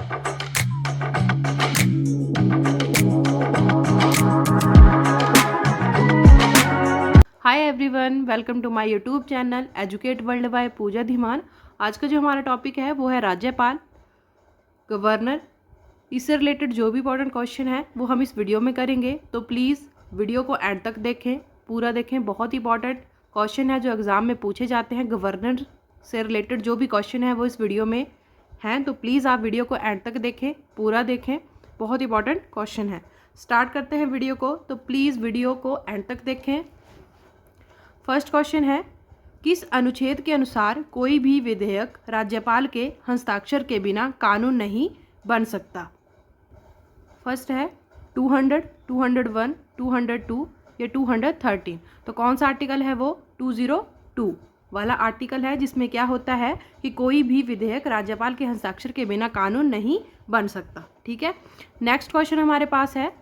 Hi everyone, welcome to my YouTube channel educate world by Pooja Dhiman. आज का जो हमारा टॉपिक है वो है राज्यपाल, गवर्नर। इससे रिलेटेड जो भी इंपॉर्टेंट क्वेश्चन है वो हम इस वीडियो में करेंगे, तो प्लीज़ वीडियो को एंड तक देखें, पूरा देखें। बहुत इंपॉर्टेंट क्वेश्चन है जो एग्ज़ाम में पूछे जाते हैं। गवर्नर से रिलेटेड जो भी क्वेश्चन है वो इस वीडियो में हैं, तो प्लीज़ आप वीडियो को एंड तक देखें, पूरा देखें। बहुत इंपॉर्टेंट क्वेश्चन है। स्टार्ट करते हैं वीडियो को, तो प्लीज़ वीडियो को एंड तक देखें। फर्स्ट क्वेश्चन है, किस अनुच्छेद के अनुसार कोई भी विधेयक राज्यपाल के हस्ताक्षर के बिना कानून नहीं बन सकता? फर्स्ट है 200, 201, 202 या 213। तो कौन सा आर्टिकल है वो? 202 वाला आर्टिकल है, जिसमें क्या होता है कि कोई भी विधेयक राज्यपाल के हस्ताक्षर के बिना कानून नहीं बन सकता। ठीक है। नेक्स्ट क्वेश्चन हमारे पास है,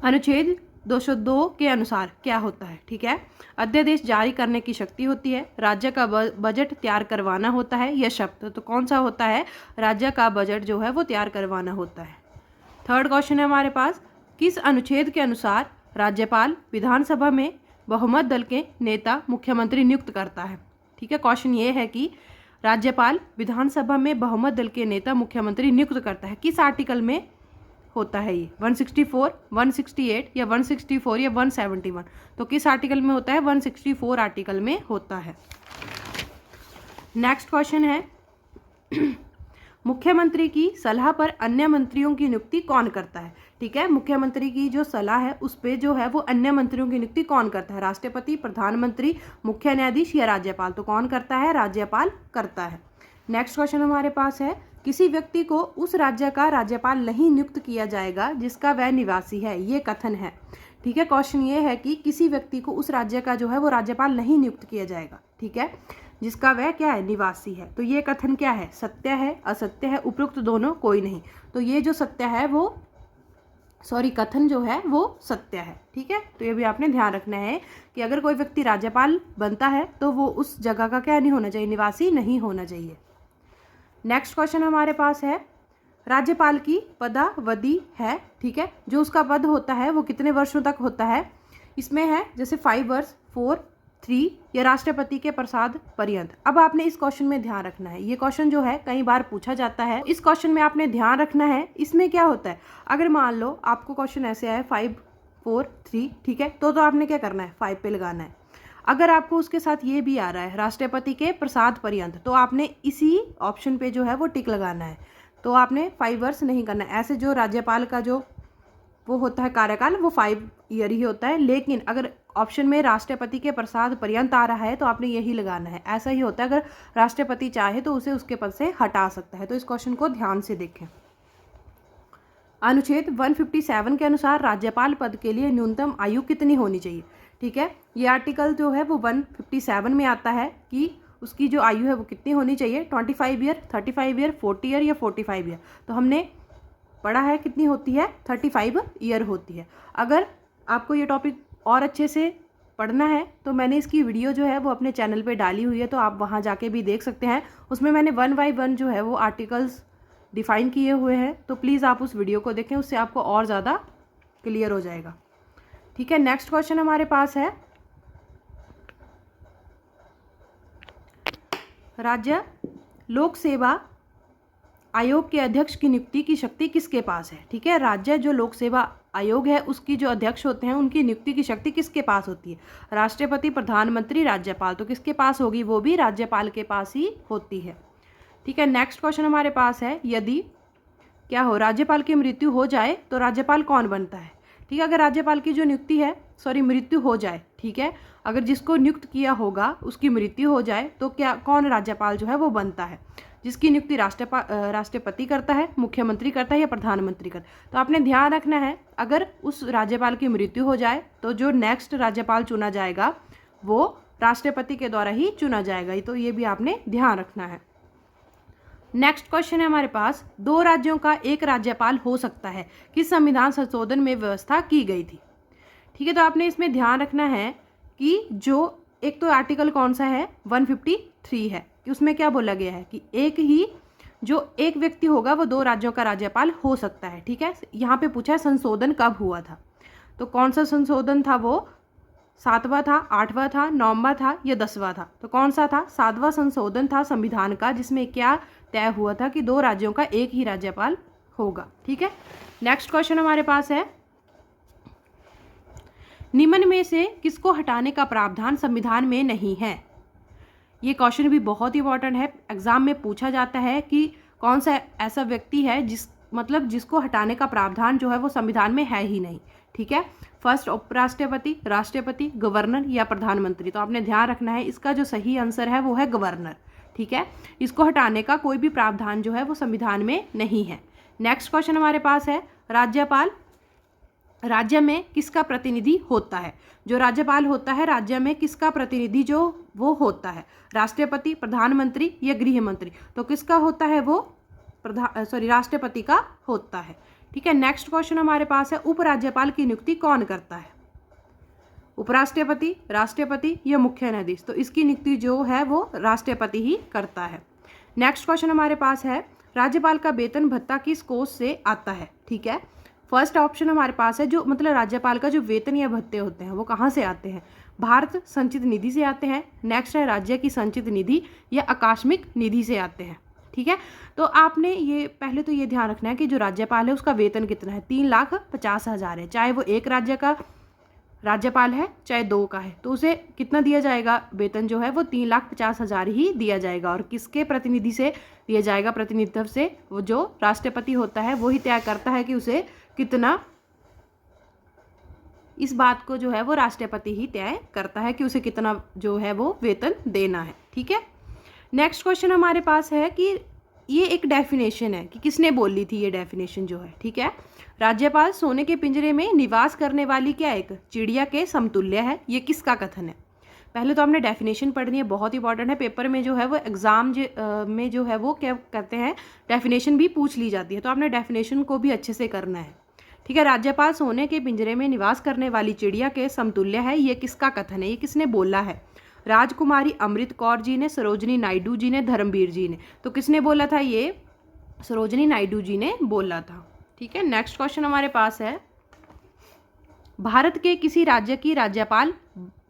अनुच्छेद 202 के अनुसार क्या होता है? ठीक है। अध्यादेश जारी करने की शक्ति होती है, राज्य का बजट तैयार करवाना होता है, यह शब्द तो कौन सा होता है? राज्य का बजट जो है वो तैयार करवाना होता है। थर्ड क्वेश्चन है हमारे पास, किस अनुच्छेद के अनुसार राज्यपाल विधानसभा में बहुमत दल के नेता मुख्यमंत्री नियुक्त करता है? ठीक है। क्वेश्चन ये है कि राज्यपाल विधानसभा में बहुमत दल के नेता मुख्यमंत्री नियुक्त करता है, किस आर्टिकल में होता है ये? 164, 168 या 164 या 171? तो किस आर्टिकल में होता है? 164 आर्टिकल में होता है। नेक्स्ट क्वेश्चन है, मुख्यमंत्री की सलाह पर अन्य मंत्रियों की नियुक्ति कौन करता है? ठीक है। मुख्यमंत्री की जो सलाह है उस पे जो है वो अन्य मंत्रियों की नियुक्ति कौन करता है? राष्ट्रपति, प्रधानमंत्री, मुख्य न्यायाधीश या राज्यपाल? तो कौन करता है? राज्यपाल करता है। नेक्स्ट क्वेश्चन हमारे पास है, किसी व्यक्ति को उस राज्य का राज्यपाल नहीं नियुक्त किया जाएगा जिसका वह निवासी है, ये कथन है। ठीक है। क्वेश्चन ये है कि किसी व्यक्ति को उस राज्य का जो है वो राज्यपाल नहीं नियुक्त किया जाएगा, ठीक है, जिसका वह क्या है? निवासी है। तो ये कथन क्या है? सत्य है, असत्य है, उपयुक्त दोनों, कोई नहीं। तो ये जो सत्य है वो कथन जो है वो सत्य है। ठीक है। तो ये भी आपने ध्यान रखना है कि अगर कोई व्यक्ति राज्यपाल बनता है तो वो उस जगह का क्या नहीं होना चाहिए? निवासी नहीं होना चाहिए। नेक्स्ट क्वेश्चन हमारे पास है, राज्यपाल की पदावधि है, ठीक है, जो उसका पद होता है वो कितने वर्षों तक होता है? इसमें है जैसे 5 वर्ष, 4, 3 या राष्ट्रपति के प्रसाद पर्यंत। अब आपने इस क्वेश्चन में ध्यान रखना है, ये क्वेश्चन जो है कई बार पूछा जाता है। इस क्वेश्चन में आपने ध्यान रखना है, इसमें क्या होता है, अगर मान लो आपको क्वेश्चन ऐसे आया 5, 4, 3, ठीक है, तो आपने क्या करना है? 5 पे लगाना है। अगर आपको उसके साथ ये भी आ रहा है राष्ट्रपति के प्रसाद पर्यंत, तो आपने इसी ऑप्शन पे जो है वो टिक लगाना है। तो आपने 5 वर्ष नहीं करना है। ऐसे जो राज्यपाल का जो वो होता है कार्यकाल वो 5 ईयर ही होता है, लेकिन अगर ऑप्शन में राष्ट्रपति के प्रसाद पर्यंत आ रहा है तो आपने यही लगाना है। ऐसा ही होता है, अगर राष्ट्रपति चाहे तो उसे उसके पद से हटा सकता है। तो इस क्वेश्चन को ध्यान से देखें। अनुच्छेद 157 के अनुसार राज्यपाल पद के लिए न्यूनतम आयु कितनी होनी चाहिए? ठीक है। ये आर्टिकल जो है वो 157 में आता है कि उसकी जो आयु है वो कितनी होनी चाहिए? 25 ईयर, 35 ईयर, 40 ईयर या 45 ईयर? तो हमने पढ़ा है कितनी होती है? 35 ईयर होती है। अगर आपको ये टॉपिक और अच्छे से पढ़ना है तो मैंने इसकी वीडियो जो है वो अपने चैनल पे डाली हुई है, तो आप वहाँ जाके भी देख सकते हैं। उसमें मैंने 1 बाय 1 जो है वो आर्टिकल्स डिफाइन किए हुए हैं, तो प्लीज़ आप उस वीडियो को देखें, उससे आपको और ज़्यादा क्लियर हो जाएगा। ठीक है। नेक्स्ट क्वेश्चन हमारे पास है, राज्य लोक सेवा आयोग के अध्यक्ष की नियुक्ति की शक्ति किसके पास है? ठीक है। राज्य जो लोक सेवा आयोग है उसकी जो अध्यक्ष होते हैं उनकी नियुक्ति की शक्ति किसके पास होती है? राष्ट्रपति, प्रधानमंत्री, राज्यपाल? तो किसके पास होगी? वो भी राज्यपाल के पास ही होती है। ठीक है। नेक्स्ट क्वेश्चन हमारे पास है, यदि क्या हो राज्यपाल की मृत्यु हो जाए तो राज्यपाल कौन बनता है? ठीक है। अगर राज्यपाल की जो नियुक्ति है मृत्यु हो जाए, ठीक है, अगर जिसको नियुक्त किया होगा उसकी मृत्यु हो जाए तो क्या कौन राज्यपाल जो है वो बनता है? जिसकी नियुक्ति राष्ट्रपति करता है, मुख्यमंत्री करता है या प्रधानमंत्री करता है? तो आपने ध्यान रखना है, अगर उस राज्यपाल की मृत्यु हो जाए तो जो नेक्स्ट राज्यपाल चुना जाएगा वो राष्ट्रपति के द्वारा ही चुना जाएगा। तो ये भी आपने ध्यान रखना है। नेक्स्ट क्वेश्चन है हमारे पास, 2 राज्यों का एक राज्यपाल हो सकता है, किस संविधान संशोधन में व्यवस्था की गई थी? ठीक है। तो आपने इसमें ध्यान रखना है कि जो एक तो आर्टिकल कौन सा है? 153 है, कि उसमें क्या बोला गया है कि एक ही जो एक व्यक्ति होगा वो 2 राज्यों का राज्यपाल हो सकता है। ठीक है, यहाँ पे पूछा है संशोधन कब हुआ था, तो कौन सा संशोधन था, वो 7वां था, 8वां था, 9वां था या 10वां था, तो कौन सा था, 7वां संशोधन था संविधान का, जिसमें क्या तय हुआ था कि 2 राज्यों का एक ही राज्यपाल होगा। ठीक है, नेक्स्ट क्वेश्चन हमारे पास है, निम्न में से किसको हटाने का प्रावधान संविधान में नहीं है। ये क्वेश्चन भी बहुत इंपॉर्टेंट है, एग्जाम में पूछा जाता है कि कौन सा ऐसा व्यक्ति है जिसको हटाने का प्रावधान जो है वो संविधान में है ही नहीं। ठीक है, फर्स्ट उपराष्ट्रपति, राष्ट्रपति, गवर्नर या प्रधानमंत्री। तो आपने ध्यान रखना है, इसका जो सही आंसर है वो है गवर्नर। ठीक है, इसको हटाने का कोई भी प्रावधान जो है वो संविधान में नहीं है। नेक्स्ट क्वेश्चन हमारे पास है, राज्यपाल राज्य में किसका प्रतिनिधि होता है। जो राज्यपाल होता है राज्य में किसका प्रतिनिधि जो वो होता है, राष्ट्रपति, प्रधानमंत्री या गृह मंत्री। तो किसका होता है वो, राष्ट्रपति का होता है। ठीक है, नेक्स्ट क्वेश्चन हमारे पास है, उपराज्यपाल की नियुक्ति कौन करता है, उपराष्ट्रपति, राष्ट्रपति या मुख्य न्यायाधीश। तो इसकी नियुक्ति जो है वो राष्ट्रपति ही करता है। नेक्स्ट क्वेश्चन हमारे पास है, राज्यपाल का वेतन भत्ता किस कोष से आता है। ठीक है, फर्स्ट ऑप्शन हमारे पास है, जो मतलब राज्यपाल का जो वेतन या भत्ते होते हैं वो कहाँ से आते हैं, भारत संचित निधि से आते हैं। नेक्स्ट है, राज्य की संचित निधि या आकस्मिक निधि से आते हैं। ठीक है, तो आपने ये पहले तो ये ध्यान रखना है कि जो राज्यपाल है उसका वेतन कितना है, 3,50,000 है। चाहे वो एक राज्य का राज्यपाल है चाहे 2 का है, तो उसे कितना दिया जाएगा, वेतन जो है वो 3,50,000 ही दिया जाएगा। और किसके प्रतिनिधि से दिया जाएगा, प्रतिनिधित्व से, वो जो राष्ट्रपति होता है वही तय करता है कि उसे कितना, इस बात को जो है वो राष्ट्रपति ही तय करता है कि उसे कितना जो है वो वेतन देना है। ठीक है, नेक्स्ट क्वेश्चन हमारे पास है कि ये एक डेफिनेशन है कि किसने बोली थी ये डेफिनेशन जो है। ठीक है, राज्यपाल सोने के पिंजरे में निवास करने वाली क्या एक चिड़िया के समतुल्य है, ये किसका कथन है। पहले तो आपने डेफिनेशन पढ़नी है, बहुत इंपॉर्टेंट है, पेपर में जो है वो एग्जाम में जो है वो क्या करते हैं, डेफिनेशन भी पूछ ली जाती है, तो आपने डेफिनेशन को भी अच्छे से करना है। ठीक है, राज्यपाल सोने के पिंजरे में निवास करने वाली चिड़िया के समतुल्य है, ये किसका कथन है, ये किसने बोला है, राजकुमारी अमृत कौर जी ने, सरोजनी नायडू जी ने, धर्मवीर जी ने। तो किसने बोला था, ये सरोजनी नायडू जी ने बोला था। ठीक है, नेक्स्ट क्वेश्चन हमारे पास है, भारत के किसी राज्य की राज्यपाल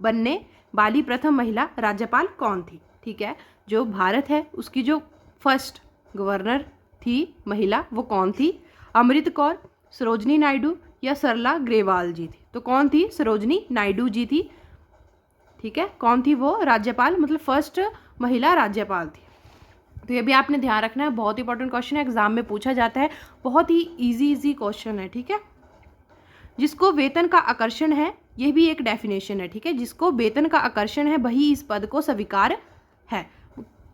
बनने वाली प्रथम महिला राज्यपाल कौन थी। ठीक है, जो भारत है उसकी जो फर्स्ट गवर्नर थी महिला वो कौन थी, अमृत कौर, सरोजनी नायडू या सरला ग्रेवाल जी थी। तो कौन थी, सरोजनी नायडू जी थी। ठीक है, कौन थी वो राज्यपाल, मतलब फर्स्ट महिला राज्यपाल थी। तो ये भी आपने ध्यान रखना है, बहुत इंपॉर्टेंट क्वेश्चन है, एग्जाम में पूछा जाता है, बहुत ही इजी क्वेश्चन है। ठीक है, जिसको वेतन का आकर्षण है, ये भी एक डेफिनेशन है। ठीक है, जिसको वेतन का आकर्षण है वही इस पद को स्वीकार है,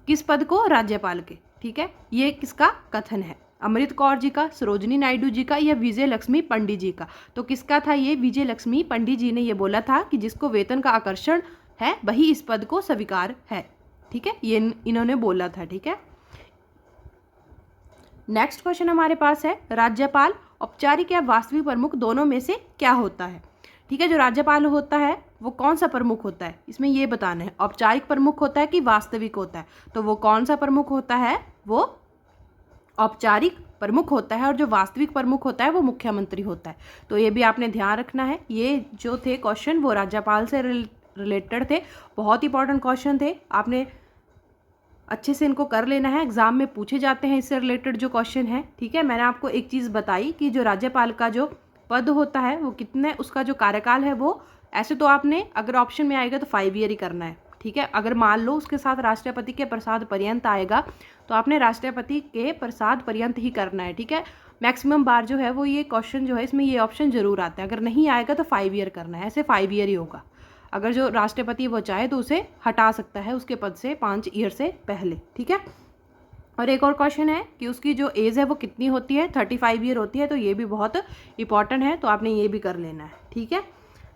किस पद को, राज्यपाल के। ठीक है, ये किसका कथन है, अमृत कौर जी का, सरोजनी नायडू जी का या विजय लक्ष्मी पंडित जी का। तो किसका था ये, विजय लक्ष्मी पंडित जी ने ये बोला था कि जिसको वेतन का आकर्षण है वही इस पद को स्वीकार है। ठीक है, ये इन्होंने बोला था। ठीक है, नेक्स्ट क्वेश्चन हमारे पास है, राज्यपाल औपचारिक या वास्तविक प्रमुख दोनों में से क्या होता है। ठीक है, जो राज्यपाल होता है वो कौन सा प्रमुख होता है, इसमें ये बताना है, औपचारिक प्रमुख होता है कि वास्तविक होता है। तो वो कौन सा प्रमुख होता है, वो औपचारिक प्रमुख होता है, और जो वास्तविक प्रमुख होता है वो मुख्यमंत्री होता है। तो ये भी आपने ध्यान रखना है, ये जो थे क्वेश्चन वो राज्यपाल से रिलेटेड थे, बहुत इंपॉर्टेंट क्वेश्चन थे, आपने अच्छे से इनको कर लेना है, एग्जाम में पूछे जाते हैं इससे रिलेटेड जो क्वेश्चन है। ठीक है, मैंने आपको एक चीज़ बताई कि जो राज्यपाल का जो पद होता है वो कितने, उसका जो कार्यकाल है वो, ऐसे तो आपने अगर ऑप्शन में आएगा तो 5 ईयर ही करना है। ठीक है, अगर मान लो उसके साथ राष्ट्रपति के प्रसाद पर्यंत आएगा तो आपने राष्ट्रपति के प्रसाद पर्यंत ही करना है। ठीक है, मैक्सिमम बार जो है वो ये क्वेश्चन जो है इसमें ये ऑप्शन जरूर आता है, अगर नहीं आएगा तो 5 ईयर करना है, ऐसे 5 ईयर ही होगा। अगर जो राष्ट्रपति वो चाहे तो उसे हटा सकता है उसके पद से 5 ईयर से पहले। ठीक है, और एक और क्वेश्चन है कि उसकी जो एज है वो कितनी होती है, 35 ईयर होती है, तो ये भी बहुत इंपॉर्टेंट है, तो आपने ये भी कर लेना है। ठीक है,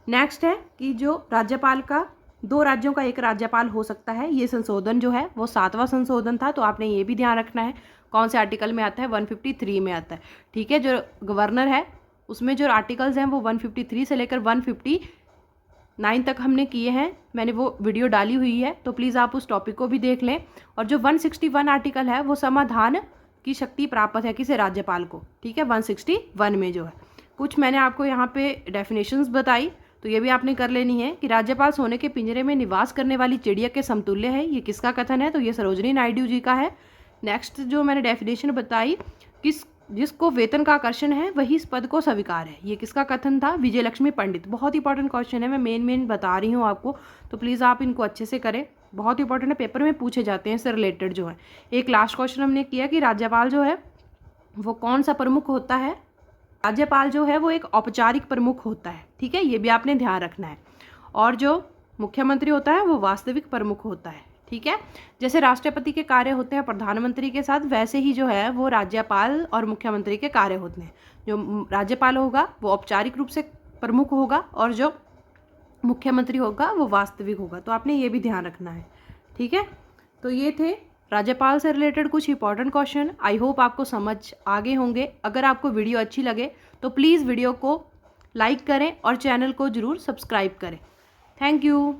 नेक्स्ट है कि जो राज्यपाल का 2 राज्यों का एक राज्यपाल हो सकता है, ये संशोधन जो है वो 7वां संशोधन था, तो आपने ये भी ध्यान रखना है कौन से आर्टिकल में आता है, 153 में आता है। ठीक है, जो गवर्नर है उसमें जो आर्टिकल्स हैं वो 153 से लेकर 159 तक हमने किए हैं, मैंने वो वीडियो डाली हुई है, तो प्लीज़ आप उस टॉपिक को भी देख लें। और जो 161 आर्टिकल है वो समाधान की शक्ति प्राप्त है किसे, राज्यपाल को, ठीक है, 161 में जो है। कुछ मैंने आपको यहाँ पे डेफिनेशंस बताई, तो ये भी आपने कर लेनी है कि राज्यपाल सोने के पिंजरे में निवास करने वाली चिड़िया के समतुल्य है। ये किसका कथन है, तो ये सरोजिनी नायडू जी का है। नेक्स्ट जो मैंने डेफिनेशन बताई, जिसको वेतन का आकर्षण है वही इस पद को स्वीकार है, ये किसका कथन था, विजय लक्ष्मी पंडित। बहुत इंपॉर्टेंट क्वेश्चन है, मैं मेन बता रही हूँ आपको, तो प्लीज़ आप इनको अच्छे से करें, बहुत इंपॉर्टेंट है, पेपर में पूछे जाते हैं इससे रिलेटेड जो है। एक लास्ट क्वेश्चन हमने किया कि राज्यपाल जो है वो कौन सा प्रमुख होता है, राज्यपाल जो है वो एक औपचारिक प्रमुख होता है, ठीक है, ये भी आपने ध्यान रखना है। और जो मुख्यमंत्री होता है वो वास्तविक प्रमुख होता है, ठीक है। जैसे राष्ट्रपति के कार्य होते हैं प्रधानमंत्री के साथ, वैसे ही जो है वो राज्यपाल और मुख्यमंत्री के कार्य होते हैं। जो राज्यपाल होगा वो औपचारिक रूप से प्रमुख होगा और जो मुख्यमंत्री होगा वो वास्तविक होगा, तो आपने ये भी ध्यान रखना है, ठीक है। तो ये थे राज्यपाल से रिलेटेड कुछ इंपॉर्टेंट क्वेश्चन। आई होप आपको समझ आ गए होंगे। अगर आपको वीडियो अच्छी लगे तो प्लीज़ वीडियो को लाइक करें और चैनल को ज़रूर सब्सक्राइब करें। Thank you.